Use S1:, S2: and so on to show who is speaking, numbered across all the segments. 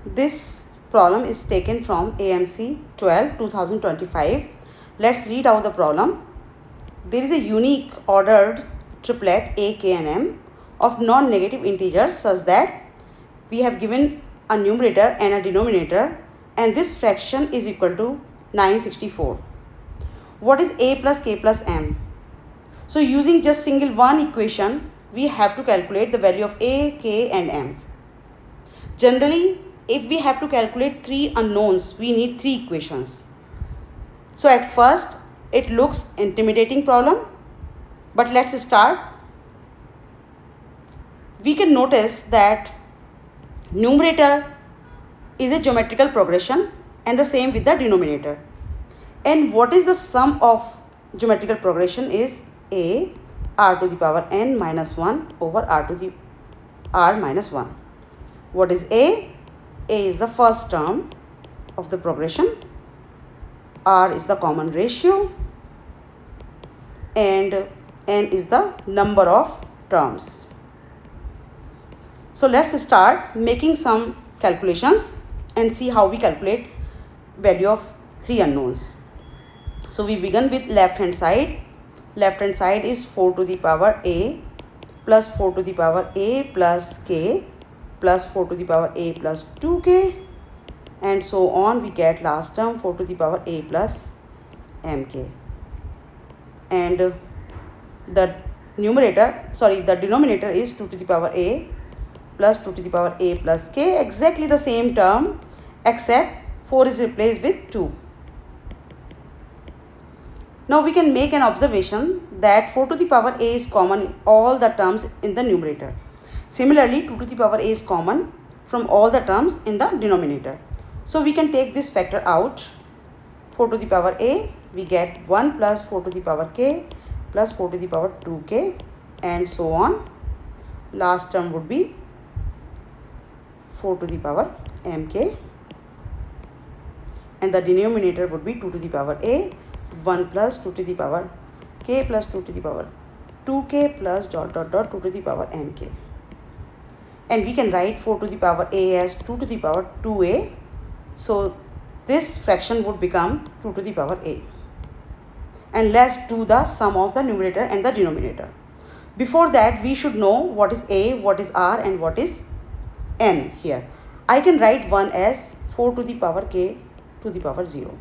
S1: This problem is taken from AMC 12 2025. Let's read out the problem. There is a unique ordered triplet A, K and M of non-negative integers such that we have given a numerator and a denominator, and this fraction is equal to 964. What is A plus K plus M? So using just single one equation, we have to calculate the value of A, K and M. Generally, if we have to calculate three unknowns, we need three equations. So at first, it looks intimidating problem, but let's start. We can notice that numerator is a geometrical progression and the same with the denominator. And what is the sum of geometrical progression is A r to the power n minus 1 over r to the r minus 1. What is A? A is the first term of the progression, r is the common ratio, and n is the number of terms. So let's start making some calculations and see how we calculate value of three unknowns. So we begin with left hand side. Left hand side is 4 to the power a plus 4 to the power a plus k plus 4 to the power a plus 2k, and so on. We get last term 4 to the power a plus mk, and the denominator is 2 to the power a plus 2 to the power a plus k, exactly the same term except 4 is replaced with 2. Now we can make an observation that 4 to the power a is common in all the terms in the numerator. Similarly, 2 to the power a is common from all the terms in the denominator. So we can take this factor out. 4 to the power a, we get 1 plus 4 to the power k plus 4 to the power 2k, and so on. Last term would be 4 to the power mk, and the denominator would be 2 to the power a, 1 plus 2 to the power k plus 2 to the power 2k plus dot 2 to the power mk. And we can write 4 to the power a as 2 to the power 2a. So this fraction would become 2 to the power a. And let's do the sum of the numerator and the denominator. Before that, we should know what is a, what is r, and what is n here. I can write 1 as 4 to the power k to the power 0.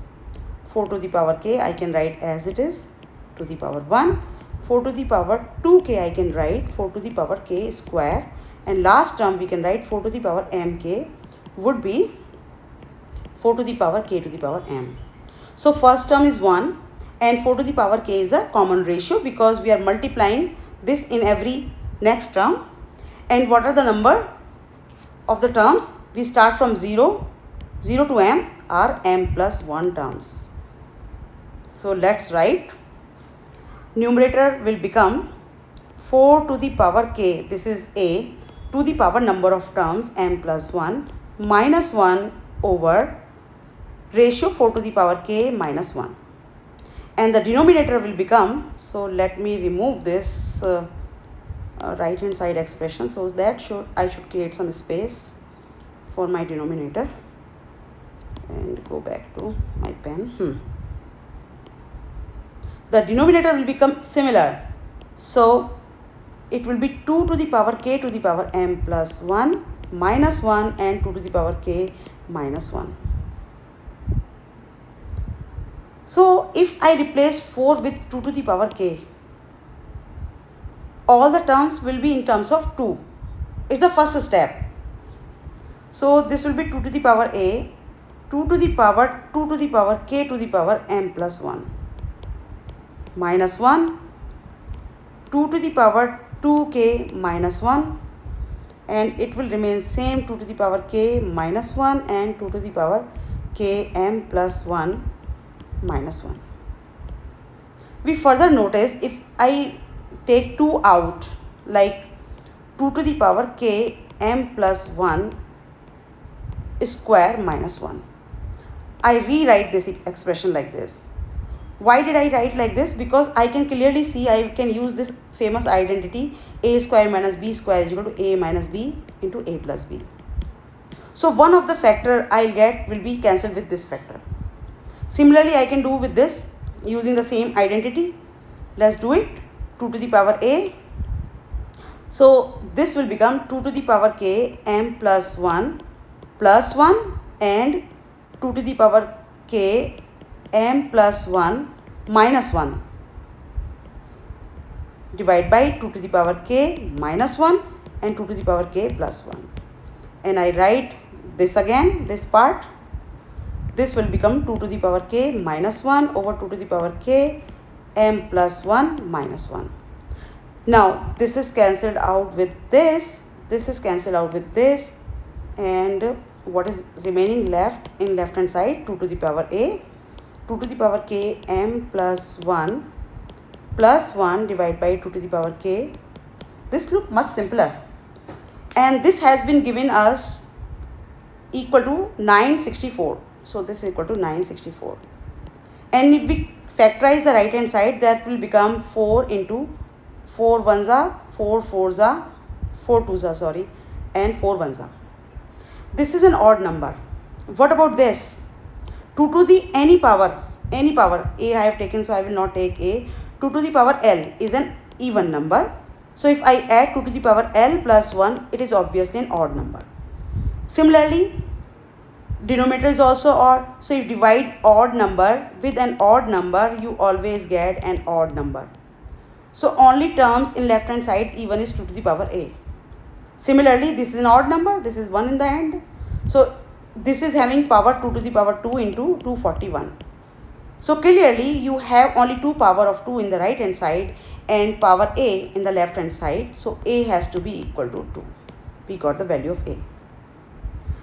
S1: 4 to the power k I can write as it is, to the power 1. 4 to the power 2k I can write 4 to the power k square, and last term we can write 4 to the power mk would be 4 to the power k to the power m. So first term is 1 and 4 to the power k is a common ratio because we are multiplying this in every next term. And what are the number of the terms? We start from 0 to m are m plus 1 terms. So let's write. Numerator will become 4 to the power k, this is a, to the power number of terms m plus 1 minus 1 over ratio 4 to the power k minus 1. And the denominator will become, so let me remove this right hand side expression so that I should create some space for my denominator and go back to my pen. The denominator will become similar. So it will be 2 to the power k to the power m plus 1 minus 1 and 2 to the power k minus 1. So if I replace 4 with 2 to the power k, all the terms will be in terms of 2. It's the first step. So this will be 2 to the power a, 2 to the power 2 to the power k to the power m plus 1 minus 1, 2 to the power 2k minus 1, and it will remain same 2 to the power k minus 1 and 2 to the power k m plus 1 minus 1. We further notice if I take 2 out, like 2 to the power k m plus 1 square minus 1, I rewrite this expression like this. Why did I write like this? Because I can clearly see I can use this famous identity a square minus b square is equal to a minus b into a plus b. So one of the factor I'll get will be cancelled with this factor. Similarly, I can do with this using the same identity. Let's do it. 2 to the power a. So this will become 2 to the power k m plus 1 and 2 to the power k m plus 1 minus 1 divided by 2 to the power k minus 1 and 2 to the power k plus 1. And I write this again, this part. This will become 2 to the power k minus 1 over 2 to the power k m plus 1 minus 1. Now this is cancelled out with this is cancelled out with this, and what is remaining left in left hand side, 2 to the power a, 2 to the power k m plus 1 divided by 2 to the power k. This looks much simpler, and this has been given us equal to 964. So this is equal to 964, and if we factorize the right hand side, that will become 4 into 4 ones are 4 fours are 4 twos are, sorry, and 4 ones are. This is an odd number. What about this? 2 to the any power a I have taken, so I will not take a. 2 to the power l is an even number. So if I add 2 to the power l plus 1, it is obviously an odd number. Similarly, denominator is also odd. So if you divide odd number with an odd number, you always get an odd number. So only terms in left hand side even is 2 to the power a. Similarly, this is an odd number, this is 1 in the end. So this is having power 2 to the power 2 into 241. So clearly you have only 2 power of 2 in the right hand side and power a in the left hand side. So a has to be equal to 2. We got the value of a.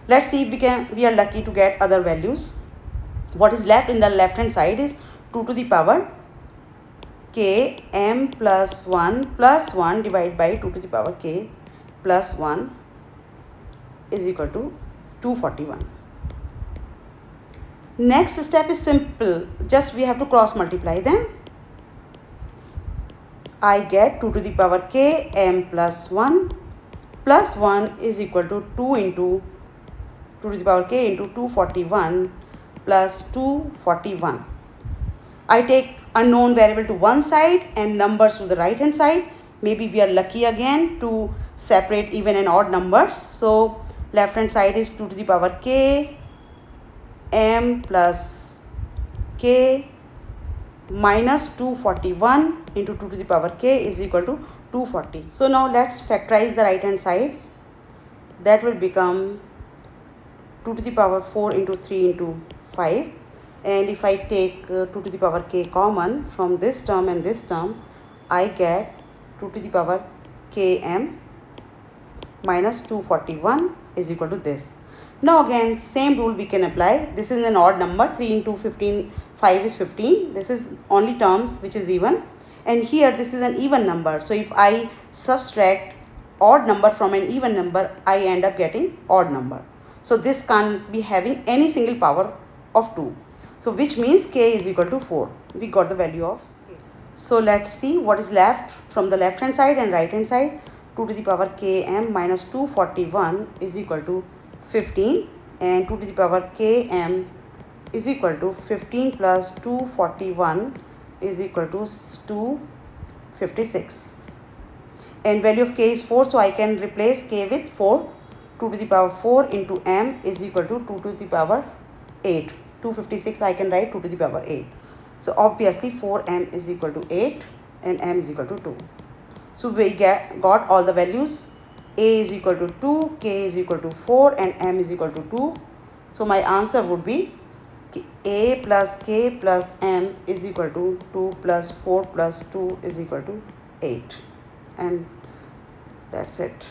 S1: Let's see if we are lucky to get other values. What is left in the left hand side is 2 to the power k m plus 1 divided by 2 to the power k plus 1 is equal to 241. Next step is simple. Just we have to cross multiply them. I get 2 to the power k m plus 1 is equal to 2 into 2 to the power k into 241 plus 241. I take unknown variable to one side and numbers to the right hand side. Maybe we are lucky again to separate even and odd numbers. So left hand side is 2 to the power k m plus k minus 241 into 2 to the power k is equal to 240. So now let's factorize the right hand side. That will become 2 to the power 4 into 3 into 5. And if I take 2 to the power k common from this term and this term, I get 2 to the power km minus 241 is equal to this. Now again, same rule we can apply. This is an odd number. 3 into 15, 5 is 15. This is only terms which is even. And here this is an even number. So if I subtract odd number from an even number, I end up getting odd number. So this can't be having any single power of 2. So which means k is equal to 4. We got the value of k. So let's see what is left from the left hand side and right hand side. 2 to the power km minus 241 is equal to 15, and 2 to the power km is equal to 15 plus 241 is equal to 256. And value of k is 4, so I can replace k with 4. 2 to the power 4 into m is equal to 2 to the power 8. 256 I can write 2 to the power 8. So obviously 4m is equal to 8 and m is equal to 2. So we got all the values. A is equal to 2, k is equal to 4 and m is equal to 2. So my answer would be a plus k plus m is equal to 2 plus 4 plus 2 is equal to 8. And that's it.